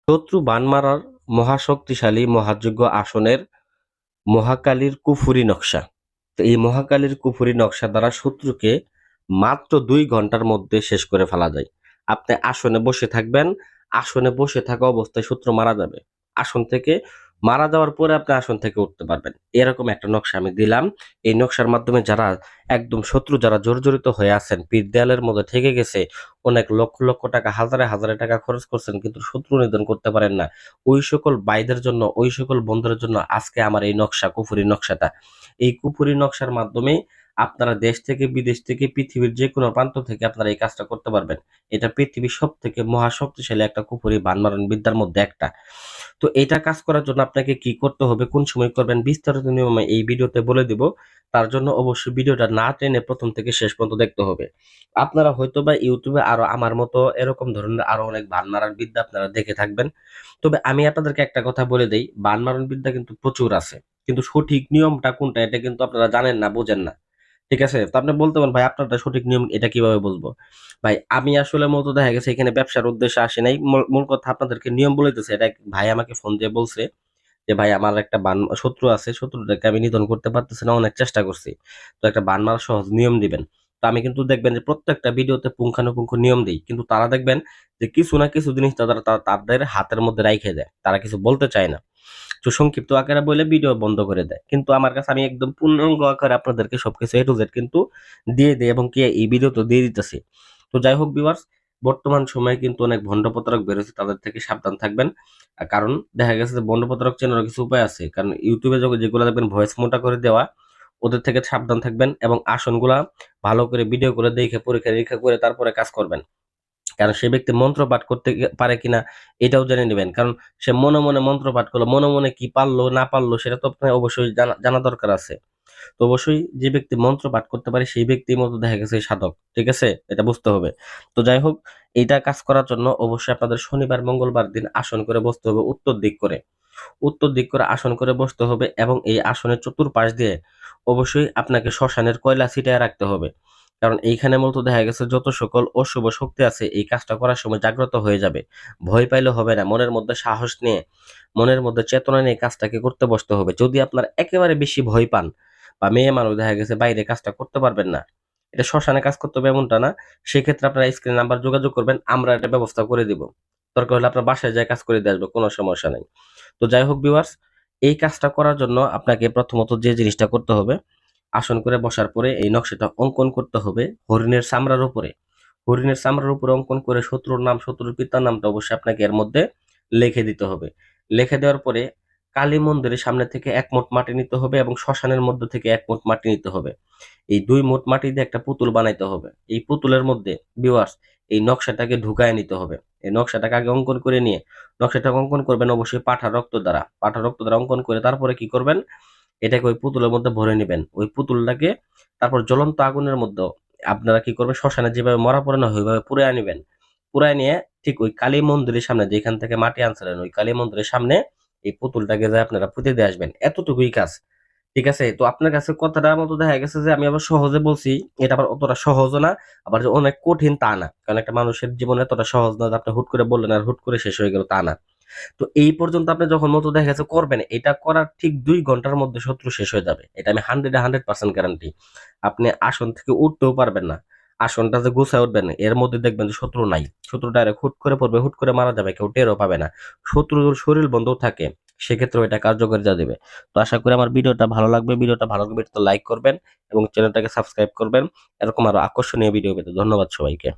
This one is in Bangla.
শত্রু বান মারার মহাশক্তিশালী মহাযজ্ঞ আসনের মহাকালীর কুফুরি নকশা। তো এই মহাকালীর কুফুরি নকশা দ্বারা শত্রুকে মাত্র 2 ঘন্টার মধ্যে শেষ করে ফেলা যায়। আপনি আসনে বসে থাকবেন, আসনে বসে থাকা অবস্থায় শত্রু মারা যাবে। আসন থেকে মারা যাওয়ার পরে আপনি আসন থেকে উঠতে পারবেন। এরকম একটা নকশা আমি দিলাম। এই নকশার মাধ্যমে যারা একদম শত্রু যারা জর্জরিত হয়ে আছেন, পিঠ দেয়ালের মধ্যে ঠেকে গেছে, অনেক লক্ষ লক্ষ টাকা, হাজারে হাজারে টাকা খরচ করছেন কিন্তু শত্রু নিধন করতে পারেন না, ওই সকল ভাইদের জন্য, ওই সকল বন্ধুদের জন্য আজকে আমার এই নকশা, কুফুরি নকশাটা। এই কুফুরি নকশার মাধ্যমে আপনারা দেশ থেকে, বিদেশ থেকে, পৃথিবীর যে কোনো প্রান্ত থেকে আপনারা এই কাজটা করতে পারবেন। এটা পৃথিবীর সব থেকে মহাশক্তিশালী একটা কুফুরি বান মারণ বিদ্যার মধ্যে একটা। তো এটা কাজ করার জন্য আপনাকে কি করতে হবে, কোন সময় করবেন, বিস্তারিত নিয়ম আমি এই ভিডিওতে বলে দিব। তার জন্য অবশ্যই ভিডিওটা না টেনে প্রথম থেকে শেষ পর্যন্ত দেখতে হবে। আপনারা হয়তোবা ইউটিউবে আরো আমার মতো এরকম ধরনের আরো অনেক বান মারার বিদ্যা আপনারা দেখে থাকবেন। তবে আমি আপনাদেরকে একটা কথা বলে দেই, বান মারণ বিদ্যা কিন্তু প্রচুর আছে, কিন্তু সঠিক নিয়মটা কোনটা এটা কিন্তু আপনারা জানেন না, বোঝেন না। ঠিক আছে? তো আপনি বলতে পারেন, ভাই আপনারটা সঠিক নিয়ম এটা কিভাবে বলবো? ভাই আমি আসলে মূলত দেখা গেছে এখানে ব্যবসার উদ্দেশ্যে আসি নাই। মূল কথা আপনাদেরকে নিয়ম বলে দিতেছি। এটা এক ভাই আমাকে ফোন দিয়ে বলছে যে, "ভাই আমার একটা শত্রু আছে। শত্রুটাকে আমি নিধন করতে পারতেছি না। অনেক চেষ্টা করছি। তো একটা বান মারার সহজ নিয়ম দিবেন।" তো আমি কিন্তু দেখবেন যে প্রত্যেকটা ভিডিওতে পুঙ্খানুপুঙ্খ নিয়ম দেই। কিন্তু তারা দেখবেন যে কিছু না কিছু জিনিস তাদের হাতের মধ্যে রাইখে দেয়। তারা কিছু বলতে চায় না। তো সংক্ষিপ্ত আকারে বলে ভিডিও বন্ধ করে দেয়। কিন্তু আমার কাছে আমি একদম পূর্ণাঙ্গ আকারে আপনাদেরকে সবকিছু A to Z কিন্তু দিয়ে দেই এবং কি এই ভিডিও তো দিয়ে দিতেছি। তো যাই হোক ভিউয়ার্স, বর্তমান সময়ে কিন্তু অনেক ভণ্ড প্রতারক বের হইছে, তাদের থেকে সাবধান থাকবেন। কারণ দেখা গেছে যে ভণ্ড প্রতারক চেনারও কিছু উপায় আছে। কারণ ইউটিউবে যেগুলো দেখবেন ভয়েস মোটা করে দেওয়া, ওদের থেকে সাবধান থাকবেন এবং আসনগুলা ভালো করে ভিডিও করে দেখে পরীক্ষা-নিরীক্ষা করে তারপরে কাজ করবেন। কারণ সে ব্যক্তি মন্ত্র পাঠ করতে পারে কিনা এটাও জেনে নেবেন। কারণ সে মনে মনে মন্ত্র পাঠ করলো, মনে মনে কি পারলো না পারলো সেটা তো আপনার অবশ্যই জানা দরকার আছে। তো অবশ্যই যে ব্যক্তি মন্ত্র পাঠ করতে পারে সেই ব্যক্তির মতো দেখা গেছে সাধক। ঠিক আছে? এটা বুঝতে হবে। তো যাই হোক, এইটা কাজ করার জন্য অবশ্যই আপনাদের শনিবার মঙ্গলবার দিন আসন করে বসতে হবে উত্তর দিক করে। উত্তর দিক করে আসন করে বসতে হবে এবং এই আসনের চতুর্পাশ দিয়ে অবশ্যই আপনাকে শ্মশানের কয়লা ছিটায় রাখতে হবে। কারণ এইখানে মূলত দেখা গেছে যত সকল অশুভ শক্তি আছে এই কাজটা করার সময় জাগ্রত হয়ে যাবে। ভয় পাইলে হবে না। মনের মধ্যে সাহস নিয়ে, মনের মধ্যে চেতনা নিয়ে কাজটাকে করতে বসতে হবে। যদি আপনার একেবারে বেশি ভয় পান বা মেয়ে মানুষ দেখা গেছে বাইরে কাজটা করতে পারবেন না, এটা শ্মশানে কাজ করতে হবে এমনটা না। সেক্ষেত্রে আপনারা স্ক্রিন নাম্বার যোগাযোগ করবেন, আমরা এটা ব্যবস্থা করে দিব। দরকার হলে আপনার বাসায় যেয়ে কাজ করে দিয়ে আসবো, কোনো সমস্যা নাই। তো যাই হোক ভিউয়ার্স, এই কাজটা করার জন্য আপনাকে প্রথমত যে জিনিসটা করতে হবে, আসন করে বসার পরে এই নকশাটা অঙ্কন করতে হবে হরিণের চামড়ার উপরে। হরিণের চামড়ার উপরে অঙ্কন করে শত্রুর নাম, শত্রুর পিতার নামটা অবশ্যই আপনাকে এর মধ্যে লিখে দিতে হবে। লিখে দেওয়ার পরে কালী মন্দিরের সামনে থেকে ১ মুঠ মাটি নিতে হবে এবং শ্মশানের মধ্য থেকে ১ মুঠ মাটি নিতে হবে। এই ২ মুঠ মাটি দিয়ে একটা পুতুল বানাইতে হবে। এই পুতুলের মধ্যে ভিউয়ার্স এই নকশাটাকে ঢুকায় নিতে হবে। এই নকশাটাকে আগে অঙ্কন করে নিয়ে নকশাটাকে অঙ্কন করবেন অবশ্যই পাঠার রক্ত দ্বারা। পাঠার রক্ত দ্বারা অঙ্কন করে তারপরে কি করবেন? এটাকে ওই পুতুলের মধ্যে ভরে নিবেন। ওই পুতুলটাকে তারপর জ্বলন্ত আগুনের মধ্যে আপনারা কি করবেন? শ্মশানে যেভাবে মরা পোড়ানো হয় ওইভাবে পুড়াইয়া নিবেন। পুড়ায় নিয়ে ঠিক ওই কালী মন্দিরের সামনে যেখান থেকে মাটি আনছিলেন ওই কালী মন্দিরের সামনে এই পুতুলটাকে যেয়ে আপনারা পুঁতে দিয়ে আসবেন। এতটুকুই কাজ। ঠিক আছে? তো আপনার কাছে কথাটার মতো দেখা গেছে যে আমি আবার সহজে বলছি, এটা আবার অতটা সহজও না, আবার যে অনেক কঠিন তা না। কারণ একটা মানুষের জীবনে এতটা সহজ না যে আপনি হুট করে বললেন আর হুট করে শেষ হয়ে গেল তা না। তো এই পর্যন্ত আপনি যখন মতো দেখা গেছে করবেন, এটা করার ঠিক ২ ঘন্টার মধ্যে শত্রু শেষ হয়ে যাবে। এটা আমি 100% গ্যারান্টি। আপনি আসন থেকে উঠতেও পারবেন না। আসনটা যে গুছায় উঠবেন, এর মধ্যে দেখবেন যে শত্রু নাই। শত্রু ডাইরেক্ট হুট করে পড়বে, হুট করে মারা যাবে, কেউ টেরও পাবে না। শত্রুর শরীর বন্ধও থাকে, সেক্ষেত্রেও এটা কার্যকারিতা দেবে। তো আশা করি আমার ভিডিওটা ভালো লাগবে। ভিডিওটা ভালো লাগবে তো লাইক করবেন এবং চ্যানেলটাকে সাবস্ক্রাইব করবেন। এরকম আরো আকর্ষণীয় ভিডিও পেতে। ধন্যবাদ সবাইকে।